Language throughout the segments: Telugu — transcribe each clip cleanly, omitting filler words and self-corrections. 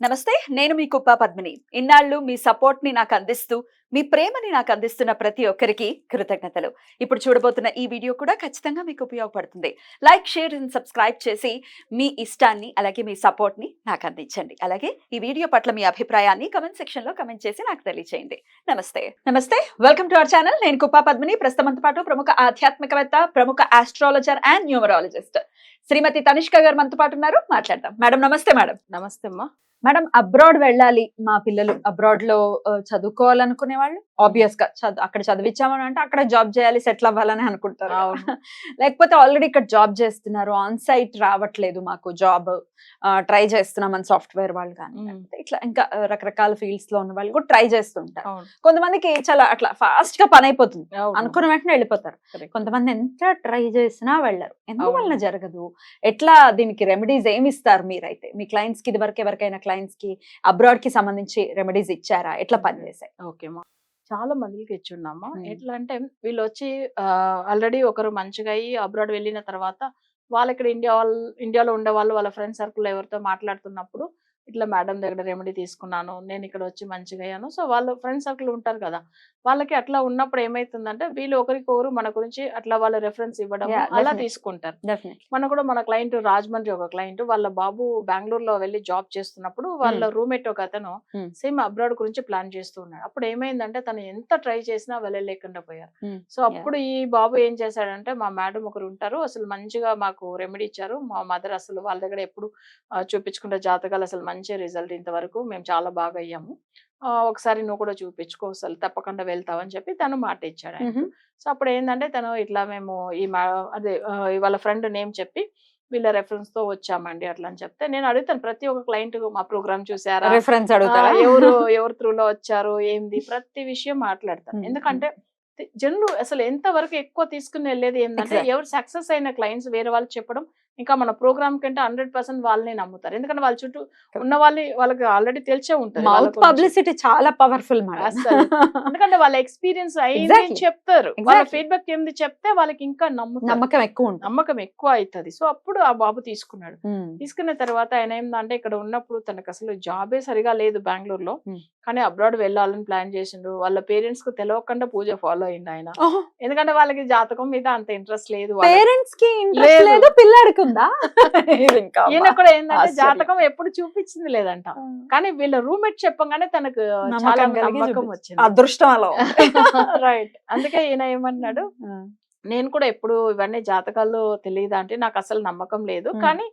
నమస్తే, నేను మీ కుప్ప పద్మిని. ఇన్నాళ్ళు మీ సపోర్ట్‌ని నాకందిస్తూ, మీ ప్రేమని నాకందిస్తున్న ప్రతి ఒక్కరికి కృతజ్ఞతలు. ఇప్పుడు చూడబోతున్న ఈ వీడియో కూడా ఖచ్చితంగా మీకు ఉపయోగపడుతుంది. లైక్, షేర్ అండ్ సబ్స్క్రైబ్ చేసి మీ ఇష్టాన్ని, అలాగే మీ సపోర్ట్‌ని నాకందించండి. అలాగే ఈ వీడియో పట్ల మీ అభిప్రాయాన్ని కామెంట్ సెక్షన్‌లో కామెంట్ చేసి నాకు తెలియజేయండి. నమస్తే. Welcome to our channel. నేను కుప్ప పద్మిని. ప్రస్తుతంతో పాటు ప్రముఖ ఆధ్యాత్మికవేత్త, ప్రముఖ ఆస్ట్రాలజర్ అండ్ న్యూమరాలజిస్ట్ శ్రీమతి తనిష్క గారు మనతో పాటు ఉన్నారు. మాట్లాడదాం. మేడం నమస్తే మేడం. నమస్తే అమ్మా. మేడం, అబ్రాడ్ వెళ్ళాలి మా పిల్లలు, అబ్రాడ్ లో చదువుకోవాలనుకునే వాళ్ళు ఆబ్వియస్ గా అక్కడ చదివించామని అంటే అక్కడ జాబ్ చేయాలి, సెటిల్ అవ్వాలని అనుకుంటారు. లేకపోతే ఆల్రెడీ ఇక్కడ జాబ్ చేస్తున్నారు, ఆన్ సైట్ రావట్లేదు, మాకు జాబ్ ట్రై చేస్తున్నామని సాఫ్ట్వేర్ వాళ్ళు కానీ ఇట్లా ఇంకా రకరకాల ఫీల్డ్స్ లో ఉన్న వాళ్ళు కూడా ట్రై చేస్తుంటారు. కొంతమందికి చాలా అట్లా ఫాస్ట్ గా పని అయిపోతుంది, అనుకున్న వెంటనే వెళ్ళిపోతారు. కొంతమంది ఎంత ట్రై చేసినా వెళ్ళరు. ఎందువల్ల జరగదు? ఎట్లా దీనికి రెమెడీస్ ఏమి ఇస్తారు మీరైతే? మీ క్లయింట్స్ కి ఇది వరకు ఎవరికైనా క్లయింట్స్ కి అబ్రాడ్ కి సంబంధించి రెమెడీస్ ఇచ్చారా? ఎట్లా పనిచేసాయి? ఓకేమా, చాలా మందికి ఇచ్చున్నామా. ఎట్లా అంటే వీళ్ళు వచ్చి ఆల్రెడీ ఒకరు మంచిగా అయ్యి అబ్రాడ్ వెళ్ళిన తర్వాత వాళ్ళు ఇక్కడ ఇండియాలో ఉండే వాళ్ళు వాళ్ళ ఫ్రెండ్ సర్కిల్ ఎవరితో మాట్లాడుతున్నప్పుడు ఇట్లా మేడం దగ్గర రెమెడీ తీసుకున్నాను, నేను ఇక్కడ వచ్చి మంచిగా అయ్యాను. సో వాళ్ళు ఫ్రెండ్ సర్కిల్ ఉంటారు కదా, వాళ్ళకి అట్లా ఉన్నప్పుడు ఏమైతుందంటే వీళ్ళు ఒకరికొకరు మన గురించి అట్లా వాళ్ళ రెఫరెన్స్ ఇవ్వడం అలా తీసుకుంటారు. మన కూడా మన క్లయింట్ రాజమండ్రి ఒక క్లయింట్, వాళ్ళ బాబు బెంగళూరులో వెళ్ళి జాబ్ చేస్తున్నప్పుడు వాళ్ళ రూమ్మేట్ ఒక అతను సేమ్ అబ్రాడ్ గురించి ప్లాన్ చేస్తూ ఉన్నాడు. అప్పుడు ఏమైందంటే తను ఎంత ట్రై చేసినా వెళ్ళలేకుండా పోయారు. సో అప్పుడు ఈ బాబు ఏం చేశాడంటే, మా మేడం ఒకరు ఉంటారు, అసలు మంచిగా మాకు రెమెడీ ఇచ్చారు, మా మదర్ అసలు వాళ్ళ దగ్గర ఎప్పుడు చూపించుకుంటే జాతకాలు అసలు మంచి రిజల్ట్, ఇంతవరకు మేము చాలా బాగా అయ్యాము, ఒకసారి నువ్వు కూడా చూపించుకో, అసలు తప్పకుండా వెళ్తావని చెప్పి తను మాట ఇచ్చాడు ఆయన. సో అప్పుడు ఏంటంటే తను ఇట్లా మేము అదే వాళ్ళ ఫ్రెండ్ నేమ్ చెప్పి వీళ్ళ రెఫరెన్స్ తో వచ్చామండి అట్లా అని చెప్తే, నేను అడుగుతాను ప్రతి ఒక్క క్లయింట్ మా ప్రోగ్రామ్ చూసారా, రెఫరెన్స్ అడుగుతారా, ఎవరు త్రూలో వచ్చారు, ఏంది ప్రతి విషయం మాట్లాడతాను. ఎందుకంటే జనులు అసలు ఎంత వరకు ఎక్కువ తీసుకుని వెళ్ళేది ఏంటంటే, ఎవరు సక్సెస్ అయిన క్లయింట్స్ వేరే వాళ్ళు చెప్పడం, ఇంకా మన ప్రోగ్రామ్ కంటే 100% వాళ్ళని నమ్ముతారు. ఎందుకంటే వాళ్ళ చుట్టూ ఉన్న వాళ్ళకి ఆల్రెడీ తెలిసే ఉంటుంది. పబ్లిసిటీ చాలా పవర్ఫుల్ అసలు ఎందుకంటే వాళ్ళ ఎక్స్పీరియన్స్ అయింది చెప్తారు, వాళ్ళ ఫీడ్బ్యాక్ ఏంది చెప్తే వాళ్ళకి ఇంకా నమ్మకం ఎక్కువ అవుతుంది. సో అప్పుడు ఆ బాబు తీసుకున్నాడు. తీసుకున్న తర్వాత ఆయన ఏంటంటే, ఇక్కడ ఉన్నప్పుడు తనకు అసలు జాబే సరిగా లేదు బెంగళూరులో, కానీ అబ్రాడ్ వెళ్ళాలని ప్లాన్ చేసిండు. వాళ్ళ పేరెంట్స్ కు తెలియకుండా పూజ ఫాలో అయ్యిండు ఆయన. ఎందుకంటే వాళ్ళకి జాతకం మీద అంత ఇంట్రెస్ట్ లేదు, పేరెంట్స్ కి ఇంట్రెస్ట్ లేదు, పిల్లాడికి ఉందా? ఈయన కూడా ఏంటంటే జాతకం ఎప్పుడు చూపించింది లేదంట, కానీ వీళ్ళ రూమ్మేట్ చెప్పగానే తనకు చాలా నమ్మకం వచ్చింది, అదృష్టం అలా. రైట్. అందుకే ఈయన ఏమన్నాడు, నేను కూడా ఎప్పుడు ఇవన్నీ జాతకాలు తెలియదా అంటే నాకు అసలు నమ్మకం లేదు, కానీ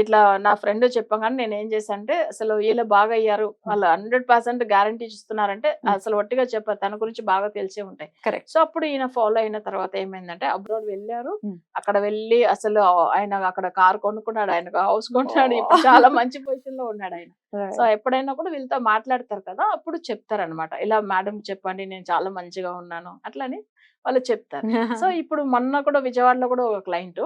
ఇట్లా నా ఫ్రెండ్ చెప్పగానే నేను ఏం చేశానంటే, అసలు వీళ్ళు బాగా అయ్యారు, వాళ్ళు 100% గ్యారంటీ ఇస్తున్నారంటే అసలు ఒట్టిగా చెప్పారు, తన గురించి బాగా తెలిసే ఉంటాయి. సో అప్పుడు ఈయన ఫాలో అయిన తర్వాత ఏమైందంటే, అబ్రాడ్ వెళ్ళారు, అక్కడ వెళ్ళి అసలు ఆయన అక్కడ కార్ కొనుక్కున్నాడు, ఆయన హౌస్ కొనుక్కున్నాడు, ఇప్పుడు చాలా మంచి పొజిషన్ లో ఉన్నాడు ఆయన. సో ఎప్పుడైనా కూడా వీళ్ళతో మాట్లాడతారు కదా, అప్పుడు చెప్తారనమాట, ఇలా మేడం చెప్పండి నేను చాలా మంచిగా ఉన్నాను అట్లని వాళ్ళు చెప్తారు. సో ఇప్పుడు మొన్న కూడా విజయవాడలో కూడా ఒక క్లయింట్,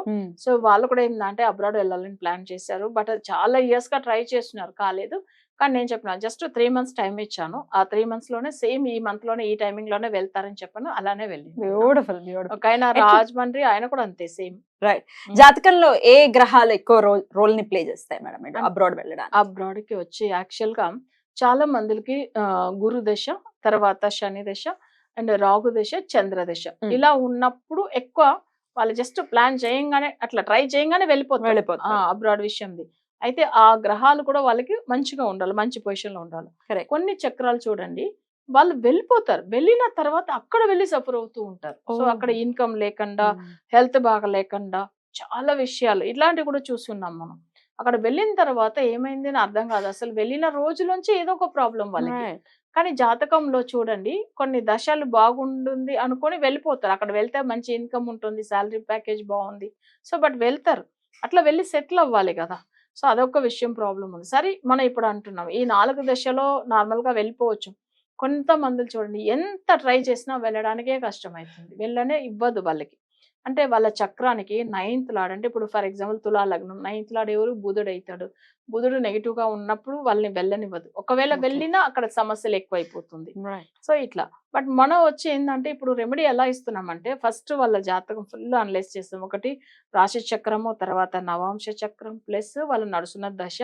సో వాళ్ళు కూడా ఏంటంటే అబ్రాడ్ వెళ్ళాలని ప్లాన్ చేశారు, బట్ అది చాలా ఇయర్స్ గా ట్రై చేస్తున్నారు, కాలేదు. కానీ నేను చెప్పిన జస్ట్ 3 months టైం ఇచ్చాను, ఆ 3 months లోనే సేమ్ ఈ మంత్ లోనే ఈ టైమింగ్ లోనే వెళ్తారని చెప్పాను, అలానే వెళ్ళింది. బ్యూటిఫుల్. ఒక ఆయన రాజమండ్రి, ఆయన కూడా అంతే సేమ్. రైట్. జాతకంలో ఏ గ్రహాలు ఎక్కువ రోల్ ని ప్లే చేస్తాయి మేడం అబ్రాడ్ వెళ్ళడానికి? అబ్రాడ్ కి వచ్చి యాక్చువల్ గా చాలా మందికి గురు దశ, తర్వాత శని దశ అండ్ రాహు దశ, చంద్ర దశ ఇలా ఉన్నప్పుడు ఎక్కువ వాళ్ళు జస్ట్ ప్లాన్ చేయంగానే అట్లా ట్రై చేయంగానే వెళ్ళిపోతారు అబ్రాడ్ విషయంది. అయితే ఆ గ్రహాలు కూడా వాళ్ళకి మంచిగా ఉండాలి, మంచి పొజిషన్ లో ఉండాలి. కొన్ని చక్రాలు చూడండి, వాళ్ళు వెళ్ళిపోతారు, వెళ్ళిన తర్వాత అక్కడ వెళ్ళి సఫర్ అవుతూ ఉంటారు. సో అక్కడ ఇన్కమ్ లేకుండా, హెల్త్ బాగా లేకుండా, చాలా విషయాలు ఇట్లాంటివి కూడా చూస్తున్నాం మనం. అక్కడ వెళ్ళిన తర్వాత ఏమైంది అని అర్థం కాదు, అసలు వెళ్ళిన రోజులోంచి ఏదో ఒక ప్రాబ్లం వాళ్ళకి. కానీ జాతకంలో చూడండి, కొన్ని దశలు బాగుంటుంది అనుకొని వెళ్ళిపోతారు, అక్కడ వెళ్తే మంచి ఇన్కమ్ ఉంటుంది, శాలరీ ప్యాకేజ్ బాగుంది, సో బట్ వెళ్తారు, అట్లా వెళ్ళి సెటిల్ అవ్వాలి కదా. సో అదొక విషయం ప్రాబ్లం ఉంది. సరే మనం ఇప్పుడు అంటున్నాం ఈ 4 దశలో నార్మల్ గా వెళ్ళిపోవచ్చు. కొంతమంది చూడండి ఎంత ట్రై చేసినా వెళ్ళడానికే కష్టం అవుతుంది, వెళ్ళనే ఇవ్వదు వాళ్ళకి. అంటే వాళ్ళ చక్రానికి 9th లార్డ్, అంటే ఇప్పుడు ఫర్ ఎగ్జాంపుల్ తులా లగ్నం, 9th లార్డ్ ఎవరు? బుధుడు అవుతాడు. బుధుడు నెగిటివ్ గా ఉన్నప్పుడు వాళ్ళని వెళ్ళనివ్వదు, ఒకవేళ వెళ్ళినా అక్కడ సమస్యలు ఎక్కువైపోతుంది. సో ఇట్లా బట్ మనం వచ్చి ఏంటంటే, ఇప్పుడు రెమెడీ ఎలా ఇస్తున్నామంటే, ఫస్ట్ వాళ్ళ జాతకం ఫుల్ అనలైజ్ చేస్తాం. ఒకటి రాశి చక్రము, తర్వాత నవాంశ చక్రం, ప్లస్ వాళ్ళు నడుస్తున్న దశ,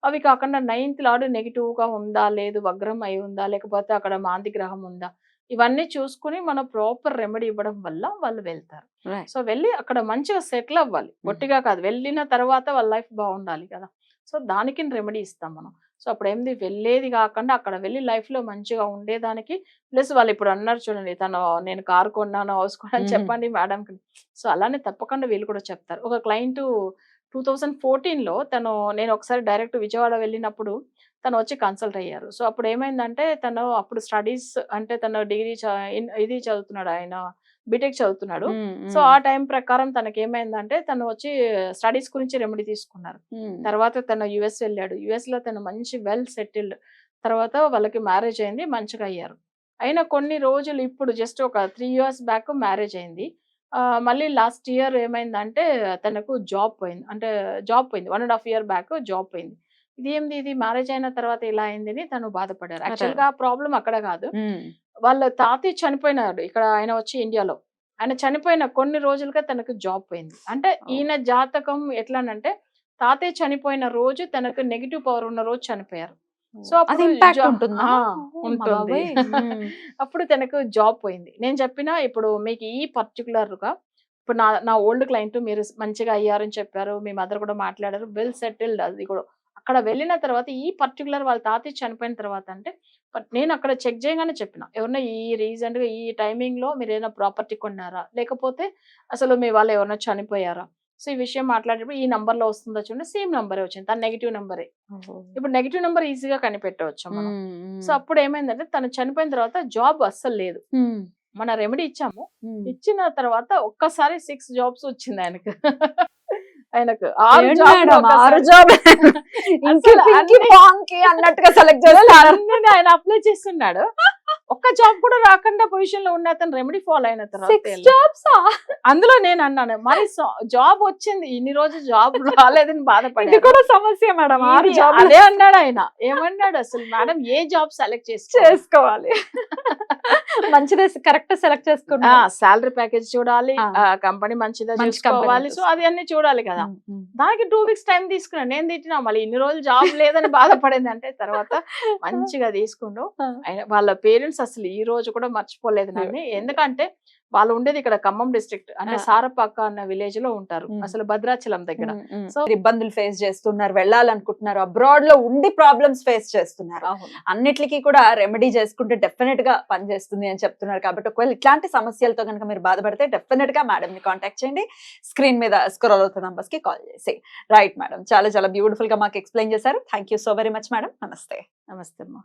అవి కాకుండా 9th లార్డ్ నెగిటివ్ గా ఉందా, లేదు వగ్రం అయి ఉందా, లేకపోతే అక్కడ మాంది గ్రహం ఉందా, ఇవన్నీ చూసుకుని మనం ప్రాపర్ రెమెడీ ఇవ్వడం వల్ల వాళ్ళు వెళ్తారు. రైట్. సో వెళ్ళి అక్కడ మంచిగా సెటిల్ అవ్వాలి. ఒట్టిగా కాదు, వెళ్ళిన తర్వాత వాళ్ళ లైఫ్ బాగుండాలి కదా. సో దానికి రెమెడీ ఇస్తాం మనం. సో అప్పుడేంది, వెళ్ళేది కాకుండా అక్కడ వెళ్ళి లైఫ్ లో మంచిగా ఉండేదానికి. ప్లస్ వాళ్ళు ఇప్పుడు అన్నారు చూడండి, తను నేను కారు కొన్నాను, హౌస్ కొన్నాను చెప్పండి మేడంకి. సో అలానే తప్పకుండా వీళ్ళు కూడా చెప్తారు. ఒక క్లయింట్ 2014లో నేను ఒకసారి డైరెక్ట్ విజయవాడ వెళ్ళినప్పుడు తను వచ్చి కన్సల్ట్ అయ్యారు. సో అప్పుడు ఏమైందంటే, తను అప్పుడు స్టడీస్ అంటే తను డిగ్రీ ఇది చదువుతున్నాడు, ఆయన బీటెక్ చదువుతున్నాడు. సో ఆ టైం ప్రకారం తనకేమైందంటే, తను వచ్చి స్టడీస్ గురించి రెమెడీ తీసుకున్నారు. తర్వాత తను యుఎస్ వెళ్ళాడు. యుఎస్ లో తను మంచి వెల్ సెటిల్డ్. తర్వాత వాళ్ళకి మ్యారేజ్ అయింది, మంచిగా అయ్యారు. అయినా కొన్ని రోజులు ఇప్పుడు జస్ట్ ఒక 3 years బ్యాక్ మ్యారేజ్ అయింది. మళ్ళీ లాస్ట్ ఇయర్ ఏమైందంటే తనకు జాబ్ పోయింది. అంటే జాబ్ పోయింది. 1.5 year బ్యాక్ జాబ్ పోయింది. ఇదేంది, ఇది మ్యారేజ్ అయిన తర్వాత ఇలా అయిందని తను బాధపడ్డారు. యాక్చువల్‌గా ప్రాబ్లమ్ అక్కడ కాదు. వాళ్ళ తాతయ్య చనిపోయినాడు ఇక్కడ, ఆయన వచ్చి ఇండియాలో. ఆయన చనిపోయిన కొన్ని రోజులుగా తనకు జాబ్ పోయింది. అంటే ఈయన జాతకం ఎట్లానంటే, తాతయ్య చనిపోయిన రోజు తనకు నెగెటివ్ పవర్ ఉన్న రోజు చనిపోయారు. సో అది అప్పుడు ఇంపాక్ట్ ఉంటుందా? ఉంటుంది. అప్పుడు తనకు జాబ్ పోయింది. నేను చెప్పిన, ఇప్పుడు మీకు ఈ పర్టిక్యులర్‌గా ఇప్పుడు నా ఓల్డ్ క్లయింట్ మీరు మంచిగా అయ్యారని చెప్పారు. మీ మదర్ కూడా మాట్లాడారు. వెల్ సెటిల్డ్ అది కూడా. అక్కడ వెళ్ళిన తర్వాత ఈ పర్టిక్యులర్ వాళ్ళ తాతయ్య చనిపోయిన తర్వాత అంటే, నేను అక్కడ చెక్ చేయగానే చెప్పిన, ఎవరైనా ఈ రీసెంట్‌గా ఈ టైమింగ్‌లో మీరేమైనా ప్రాపర్టీ కొన్నారా? లేకపోతే అసలు మీ వాళ్ళు ఎవరైనా చనిపోయారా? సో ఈ విషయం మాట్లాడేటప్పుడు ఈ నంబర్‌లో వస్తుందా చూడండి, సేమ్ నంబరే వచ్చింది. తన నెగెటివ్ నంబరే. ఇప్పుడు నెగెటివ్ నంబర్ ఈజీగా కనిపెట్టవచ్చు మనం. సో అప్పుడు ఏమైందంటే, తను చనిపోయిన తర్వాత జాబ్ అస్సలు లేదు. మన రెమెడీ ఇచ్చాము. ఇచ్చిన తర్వాత ఒక్కసారి 6 jobs వచ్చింది ఆయనకు. ఆయనకు 6 జాబ్ అన్నట్టుగా సెలెక్ట్ అన్ని ఆయన అప్లై చేస్తున్నాడు. ఒక్క జాబ్ కూడా రాకుండా పొజిషన్ లో ఉన్న అతను రెమెడీ ఫాలో అయిన తర్వాత అందులో నేను అన్నాను, మరి జాబ్ వచ్చింది, ఇన్ని రోజు జాబ్ రాలేదని బాధపడి కూడా సమస్య మేడం. అదే అన్నాడు ఆయన. ఏమన్నాడు అసలు, మేడం ఏ జాబ్ సెలెక్ట్ చేసుకోవాలి, మంచిదే కరెక్ట్ సెలెక్ట్ చేసుకున్నా, సాలరీ ప్యాకేజ్ చూడాలి, కంపెనీ మంచిదా చూసుకోవాలి, సో అది అన్ని చూడాలి కదా. దానికి 2 weeks టైం తీసుకున్నాను. నేను తిట్టినా, మళ్ళీ ఇన్ని రోజులు జాబ్ లేదని బాధపడింది అంటే, తర్వాత మంచిగా తీసుకుంటూ వాళ్ళ పేరెంట్స్ అసలు ఈ రోజు కూడా మర్చిపోలేదు నన్ను. ఎందుకంటే వాళ్ళు ఉండేది ఇక్కడ ఖమ్మం డిస్ట్రిక్ట్, అంటే సారపాక అన్న విలేజ్ లో ఉంటారు, అసలు భద్రాచలం దగ్గర. సో ఇబ్బందులు ఫేస్ చేస్తున్నారు, వెళ్ళాలనుకుంటున్నారు, అబ్రాడ్ లో ఉండి ప్రాబ్లమ్స్ ఫేస్ చేస్తున్నారు. అన్నిటికీ కూడా రెమెడీ చేసుకుంటే డెఫినెట్ గా పనిచేస్తుంది అని చెప్తున్నారు. కాబట్టి ఒకవేళ ఇట్లాంటి సమస్యలతో కనుక మీరు బాధపడితే డెఫినెట్ గా మేడం ని కాంటాక్ట్ చేయండి. స్క్రీన్ మీద స్క్రోల్ అవుతున్న నంబర్స్ కి కాల్ చేసి. రైట్ మేడం, చాలా చాలా బ్యూటిఫుల్ గా మాకు ఎక్స్ప్లెయిన్ చేశారు. Thank you so very much madam. నమస్తే. నమస్తే అమ్మా.